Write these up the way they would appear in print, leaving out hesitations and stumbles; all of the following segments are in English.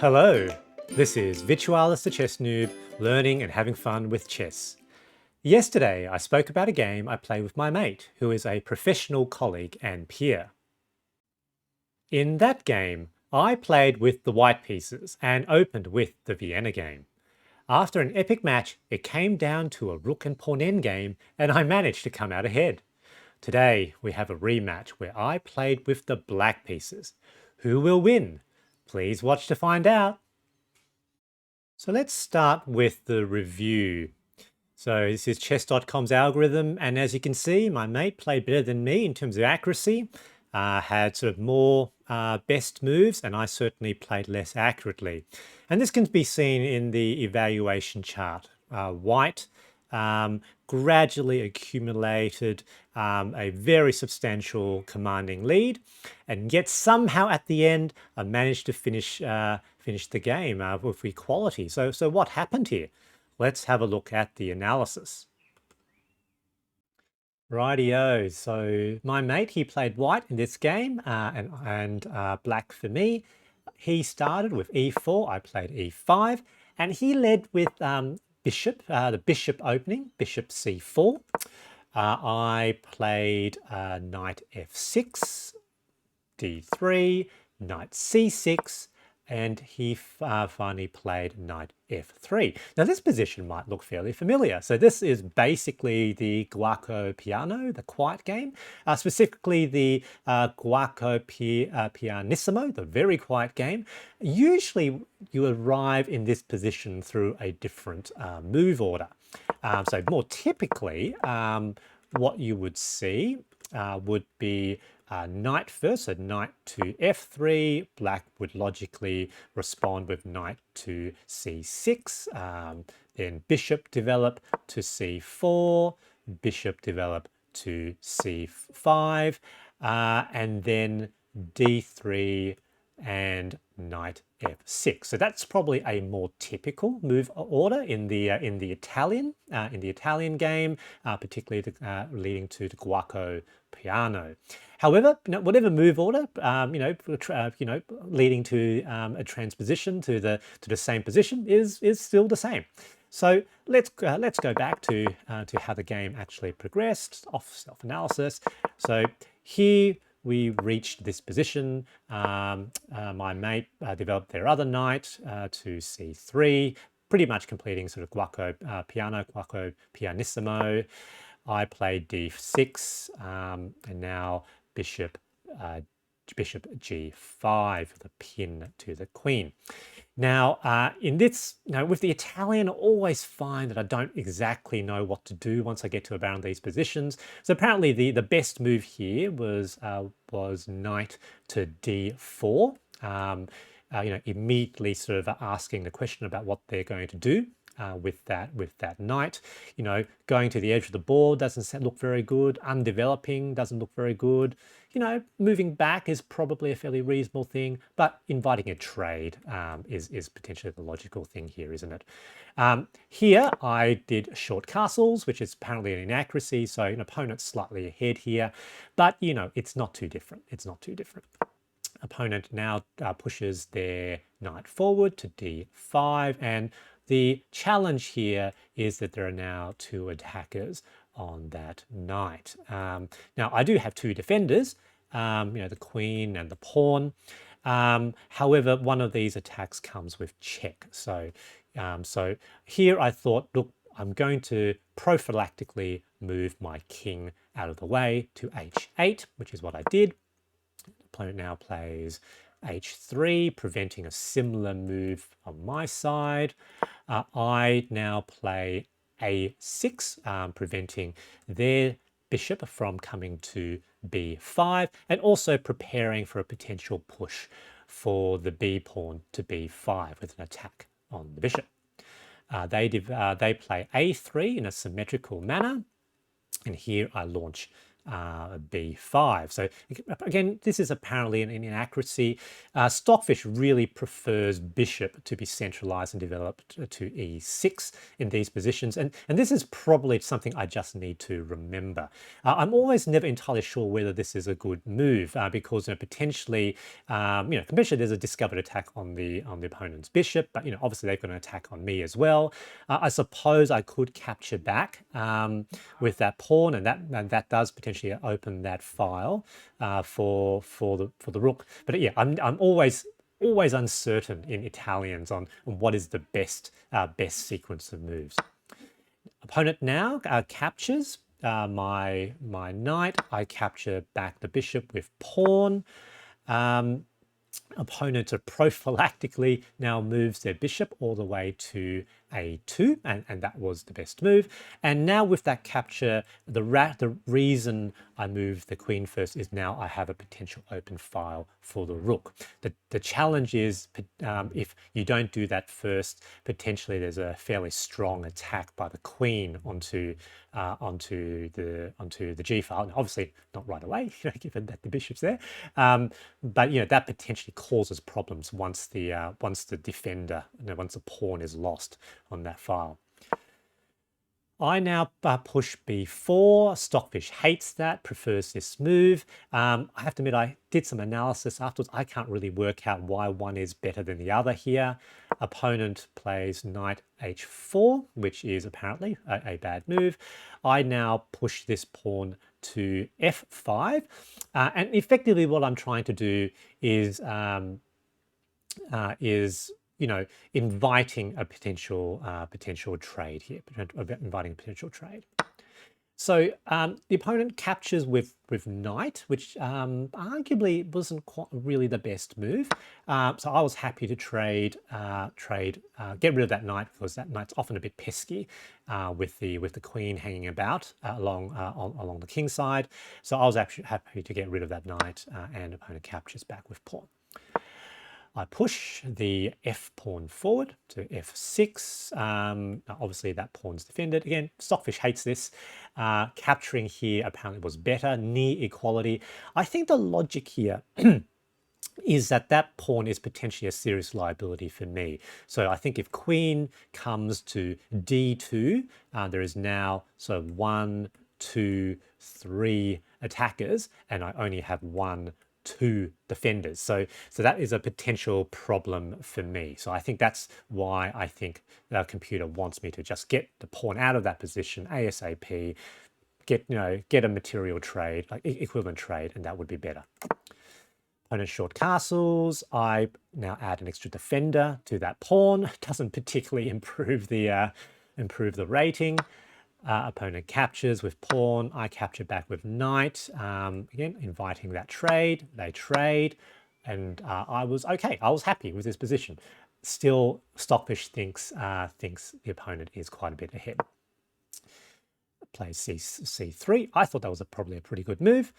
Hello, this is Virtualis the Chess Noob, learning and having fun with chess. Yesterday I spoke about a game I play with my mate, who is a professional colleague and peer. In that game, I played with the white pieces and opened with the Vienna game. After an epic match, it came down to a rook and pawn endgame, and I managed to come out ahead. Today we have a rematch where I played with the black pieces. Who will win? Please watch to find out. So let's start with the review. So this is chess.com's algorithm, and as you can see, my mate played better than me in terms of accuracy, had sort of more best moves, and I certainly played less accurately. And this can be seen in the evaluation chart. White gradually accumulated a very substantial commanding lead, and yet somehow at the end I managed to finish the game with equality. So what happened here? Let's have a look at the analysis. Rightio. So my mate, he played white in this game and black for me. He started with e4, I played e5, and he led with bishop, the bishop opening, bishop c4. I played knight f6, d3, knight c6, and he finally played knight f3. Now this position might look fairly familiar. So this is basically the Guaco Piano, the quiet game, specifically the Guaco Pianissimo, the very quiet game. Usually you arrive in this position through a different move order. So more typically, what you would see would be knight first, so knight to f3. Black would logically respond with knight to c6. Then bishop develop to c4, bishop develop to c5, and then d3 and knight f6. So that's probably a more typical move order in the Italian game, particularly leading to the Guaco Piano. However, whatever move order, leading to a transposition to the same position is still the same. So let's go back to how the game actually progressed off self-analysis. So here we reached this position. My mate developed their other knight to c3, pretty much completing sort of Guaco Pianissimo. I played d6, and now bishop g5 with a pin to the queen. Now, in this, with the Italian, I always find that I don't exactly know what to do once I get to around these positions. So apparently the best move here was knight to d4. Immediately sort of asking the question about what they're going to do with that knight. Going to the edge of the board doesn't look very good. Undeveloping doesn't look very good. Moving back is probably a fairly reasonable thing, but inviting a trade is potentially the logical thing here, isn't it? Here I did short castles, which is apparently an inaccuracy, so an opponent's slightly ahead here, but it's not too different. It's not too different. Opponent now pushes their knight forward to d5, and the challenge here is that there are now two attackers on that knight. Now I do have two defenders, the queen and the pawn. However, one of these attacks comes with check. So here I thought, look, I'm going to prophylactically move my king out of the way to h8, which is what I did. Opponent now plays h3, preventing a similar move on my side. I now play a6, preventing their bishop from coming to b5, and also preparing for a potential push for the b pawn to b5 with an attack on the bishop. They play a3 in a symmetrical manner, and here I launch b5. So again, this is apparently an inaccuracy. Stockfish really prefers bishop to be centralized and developed to e6 in these positions. And this is probably something I just need to remember. I'm always never entirely sure whether this is a good move because potentially, potentially there's a discovered attack on the opponent's bishop, but obviously they're going to attack on me as well. I suppose I could capture back with that pawn, and that does potentially open that file for the rook. But yeah, I'm always uncertain in Italians on what is the best sequence of moves. Opponent now captures my knight. I capture back the bishop with pawn. Opponent prophylactically now moves their bishop all the way to a2, and that was the best move. And now with that capture, the reason I moved the queen first is now I have a potential open file for the rook. The challenge is if you don't do that first, potentially there's a fairly strong attack by the queen onto the G file. And obviously not right away, given that the bishop's there. But that potentially causes problems once the defender, once the pawn is lost on that file. I now push b4. Stockfish hates that, prefers this move. I have to admit, I did some analysis afterwards. I can't really work out why one is better than the other here. Opponent plays knight h4, which is apparently a bad move. I now push this pawn to f5. And effectively what I'm trying to do is inviting a potential trade here, inviting a potential trade. So the opponent captures with knight, which arguably wasn't quite really the best move. So I was happy to get rid of that knight because that knight's often a bit pesky with the queen hanging about along the king side. So I was actually happy to get rid of that knight, and opponent captures back with pawn. I push the f pawn forward to f6. Obviously, that pawn's defended. Again, Stockfish hates this. Capturing here apparently was better, near equality. I think the logic here is that pawn is potentially a serious liability for me. So I think if queen comes to d2, there is now sort of 1, 2, 3 attackers, and I only have 1, 2 defenders. So that is a potential problem for me. So I think that's why I think the computer wants me to just get the pawn out of that position ASAP, get a material trade, like equivalent trade, and that would be better. Opponent short castles. I now add an extra defender to that pawn. Doesn't particularly improve the rating. Opponent captures with pawn. I capture back with knight. Again, inviting that trade. They trade, and I was okay. I was happy with this position. Still, Stockfish thinks the opponent is quite a bit ahead. Plays c3. I thought that was probably a pretty good move.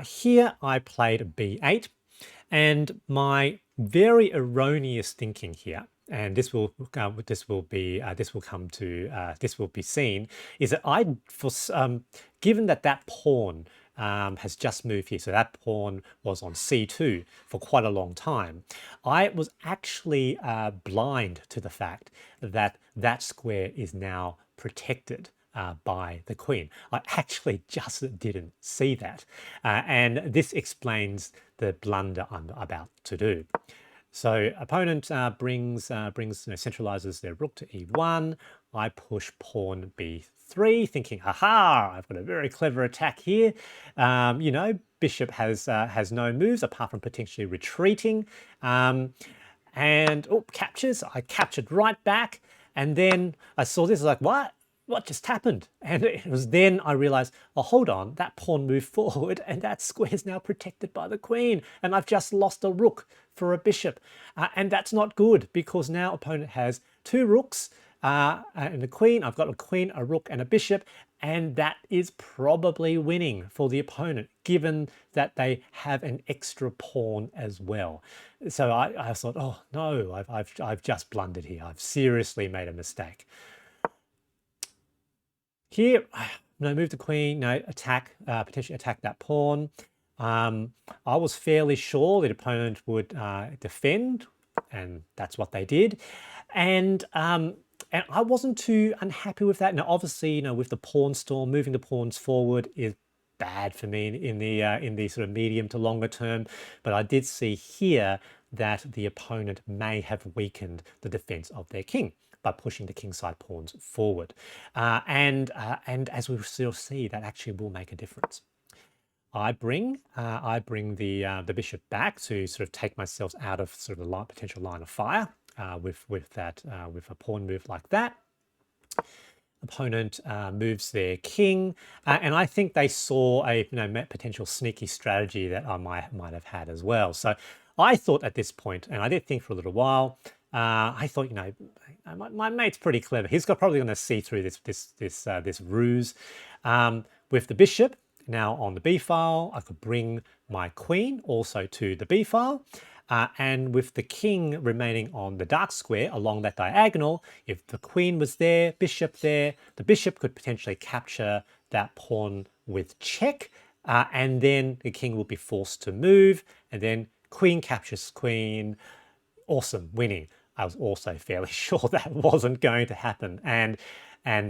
Here I played b8. And my very erroneous thinking here, and this will be seen, is that given that pawn has just moved here, so that pawn was on c2 for quite a long time, I was actually blind to the fact that that square is now protected by the queen. I actually just didn't see that. And this explains the blunder I'm about to do. So opponent centralizes their rook to e1. I push pawn b3, thinking, aha, I've got a very clever attack here. Bishop has no moves apart from potentially retreating. Captures. I captured right back. And then I saw this, like, what just happened? And it was then I realized, oh, hold on, that pawn moved forward and that square is now protected by the queen. And I've just lost a rook for a bishop. And that's not good because now opponent has 2 rooks and a queen. I've got a queen, a rook, and a bishop. And that is probably winning for the opponent, given that they have an extra pawn as well. So I thought, oh no, I've just blundered here. I've seriously made a mistake. Here, no, move the queen, no, attack, potentially attack that pawn. I was fairly sure the opponent would defend, and that's what they did. And I wasn't too unhappy with that. Now, obviously, with the pawn storm, moving the pawns forward is bad for me in the sort of medium to longer term. But I did see here that the opponent may have weakened the defense of their king by pushing the kingside pawns forward, and as we still see, that actually will make a difference. I bring the bishop back to sort of take myself out of sort of the potential line of fire with a pawn move like that. Opponent moves their king, and I think they saw a potential sneaky strategy that I might have had as well. So I thought at this point, and I did think for a little while. I thought, my mate's pretty clever. He's probably going to see through this ruse. With the bishop now on the b file, I could bring my queen also to the b file. And with the king remaining on the dark square along that diagonal, if the queen was there, bishop there, the bishop could potentially capture that pawn with check, and then the king will be forced to move, and then queen captures queen. Awesome, winning. I was also fairly sure that wasn't going to happen. And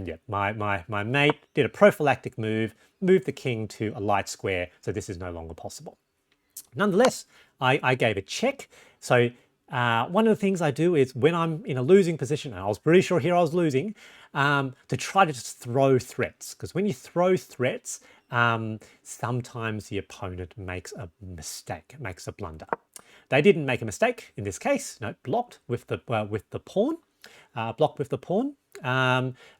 yeah, my mate did a prophylactic move, moved the king to a light square, so this is no longer possible. Nonetheless, I gave a check. So one of the things I do is when I'm in a losing position, and I was pretty sure here I was losing, to try to just throw threats. Because when you throw threats, sometimes the opponent makes a mistake, makes a blunder. They didn't make a mistake in this case. No, blocked with the pawn. Blocked with the pawn.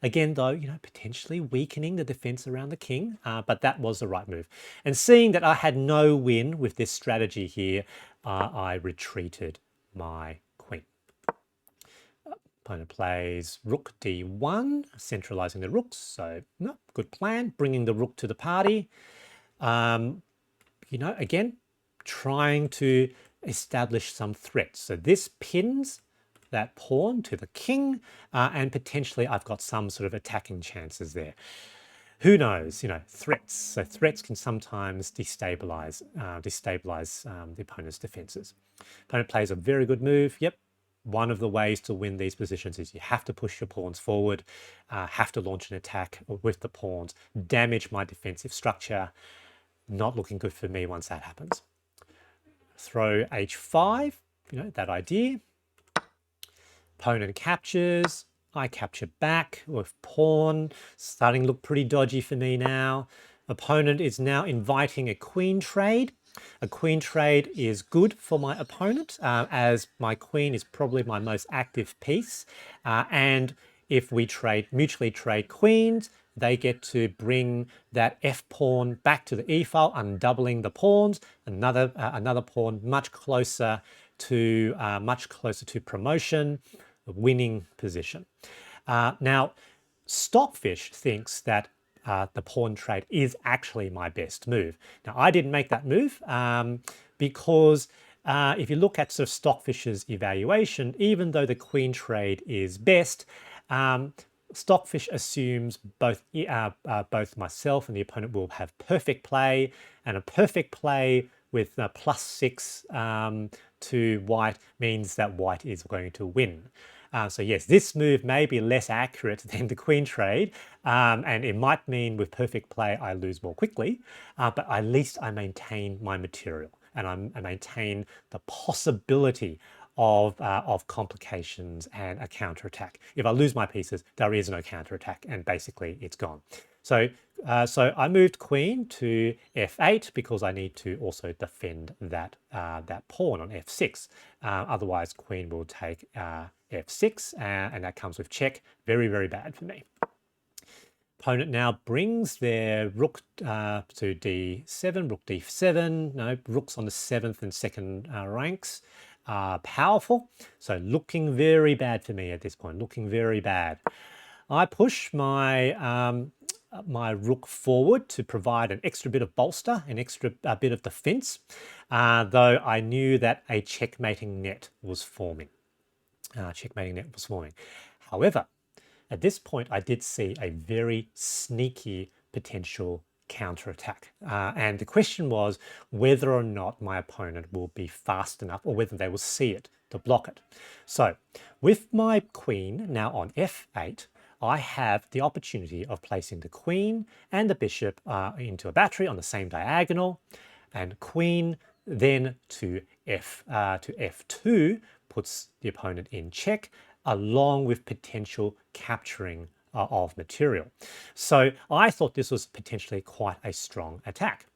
Again, though, potentially weakening the defense around the king, but that was the right move. And seeing that I had no win with this strategy here, I retreated my queen. Opponent plays rook d1, centralizing the rooks. So, no, good plan, bringing the rook to the party. Again, trying to establish some threats. So this pins that pawn to the king, and potentially I've got some sort of attacking chances there. Who knows? Threats. So threats can sometimes destabilize the opponent's defenses. Opponent plays a very good move. Yep. One of the ways to win these positions is you have to push your pawns forward, have to launch an attack with the pawns, damage my defensive structure. Not looking good for me once that happens. Throw h5, that idea. Opponent captures, I capture back with pawn, starting to look pretty dodgy for me now. Opponent is now inviting a queen trade. A queen trade is good for my opponent, as my queen is probably my most active piece. And if we mutually trade queens, they get to bring that f pawn back to the e file, undoubling the pawns. Another pawn much closer to promotion, a winning position. Now, Stockfish thinks that the pawn trade is actually my best move. Now, I didn't make that move because if you look at sort of Stockfish's evaluation, even though the queen trade is best, Stockfish assumes both myself and the opponent will have perfect play, and a perfect play with +6 to white means that white is going to win. So yes, this move may be less accurate than the queen trade, and it might mean with perfect play I lose more quickly, but at least I maintain my material and I maintain the possibility of complications and a counterattack. If I lose my pieces, there is no counterattack, and basically it's gone. So I moved queen to f8 because I need to also defend that pawn on f6. Otherwise, queen will take f6, and that comes with check. Very, very bad for me. Opponent now brings their rook to d7, rook d7. No, rooks on the 7th and 2nd ranks are powerful. So looking very bad for me at this point, looking very bad. I push my my rook forward to provide an extra bit of bolster, an extra bit of defense, though I knew that a checkmating net was forming. However, at this point, I did see a very sneaky potential counterattack. And the question was whether or not my opponent will be fast enough or whether they will see it to block it. So with my queen now on f8, I have the opportunity of placing the queen and the bishop into a battery on the same diagonal, and queen then to f2 puts the opponent in check, along with potential capturing of material. So I thought this was potentially quite a strong attack.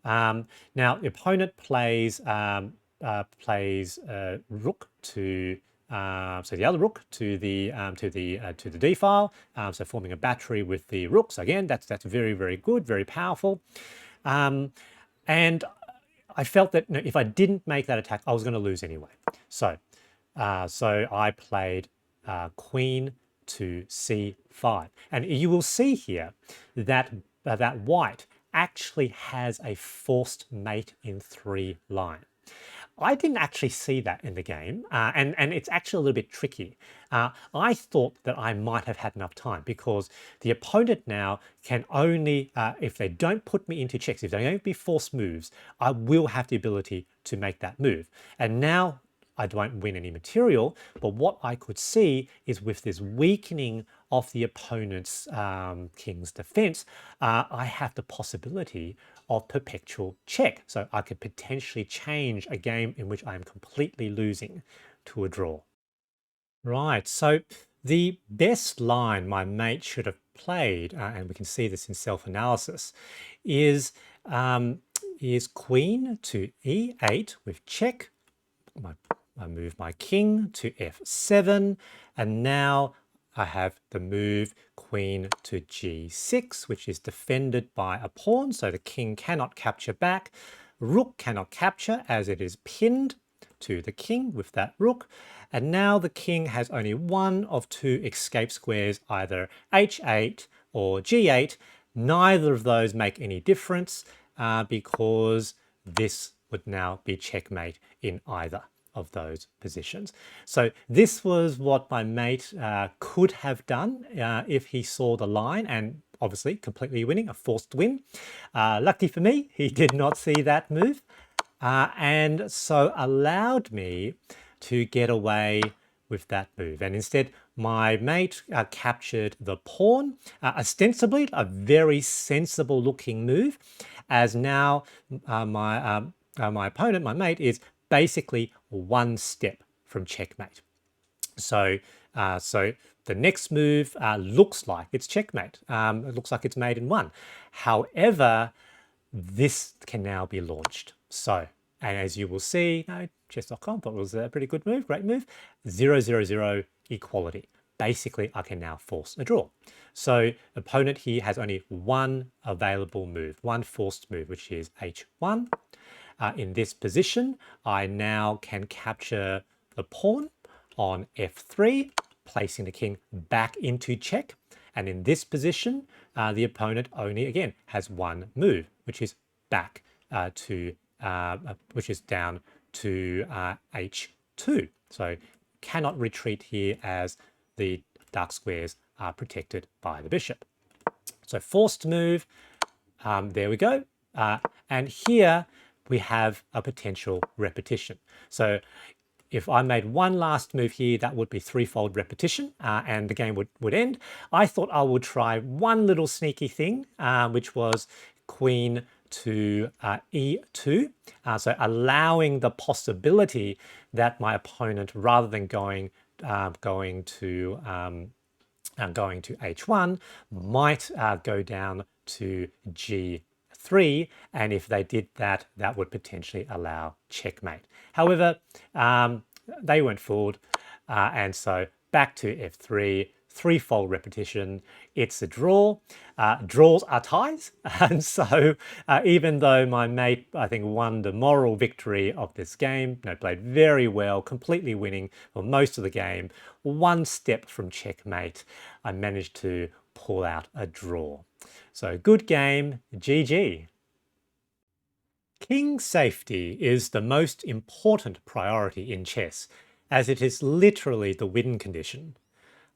Now the opponent plays rook to so the other rook to the d file, so forming a battery with the rook. So again, that's very good, very powerful, and I felt that if I didn't make that attack, I was going to lose anyway. So I played queen to c5, and you will see here that that white actually has a forced mate in 3 line. I didn't actually see that in the game, and it's actually a little bit tricky. I thought that I might have had enough time because the opponent now can only, if they don't put me into checks, if they don't be forced moves, I will have the ability to make that move. And now I won't win any material, but what I could see is with this weakening of the opponent's king's defense, I have the possibility of perpetual check. So I could potentially change a game in which I am completely losing to a draw. Right, so the best line my mate should have played, and we can see this in self-analysis, is queen to e8 with check. I move my king to f7, and now I have the move queen to g6, which is defended by a pawn, so the king cannot capture back. Rook cannot capture as it is pinned to the king with that rook. And now the king has only one of 2 escape squares, either h8 or g8. Neither of those make any difference because this would now be checkmate in either of those positions. So this was what my mate could have done if he saw the line, and obviously completely winning, a forced win. Lucky for me, he did not see that move, and so allowed me to get away with that move. And instead, my mate captured the pawn, ostensibly a very sensible looking move, as now my opponent, my mate, is basically 1 step from checkmate. So the next move looks like it's checkmate. It looks like it's made in 1. However, this can now be launched. So, and as you will see, chess.com thought it was a pretty good move, great move. 0-0-0 equality. Basically, I can now force a draw. So opponent here has only 1 available move, 1 forced move, which is h1. In this position, I now can capture the pawn on f3, placing the king back into check. And in this position, the opponent only, again, has 1 move, which is back which is down to h2. So cannot retreat here as the dark squares are protected by the bishop. So forced move, there we go. And here we have a potential repetition. So if I made 1 last move here, that would be 3-fold repetition and the game would end. I thought I would try one little sneaky thing, which was queen to e2. So allowing the possibility that my opponent, rather than going to h1, might go down to g3, and if they did that, that would potentially allow checkmate. However, they weren't fooled, and so back to f3, 3-fold repetition. It's a draw. Draws are ties, and so even though my mate, I think, won the moral victory of this game, played very well, completely winning for most of the game, 1 step from checkmate, I managed to pull out a draw. So good game, GG. King safety is the most important priority in chess, as it is literally the win condition.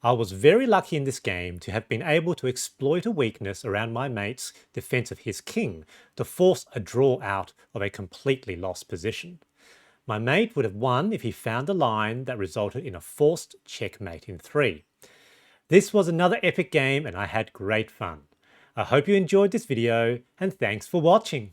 I was very lucky in this game to have been able to exploit a weakness around my mate's defense of his king to force a draw out of a completely lost position. My mate would have won if he found a line that resulted in a forced checkmate in 3. This was another epic game and I had great fun. I hope you enjoyed this video and thanks for watching.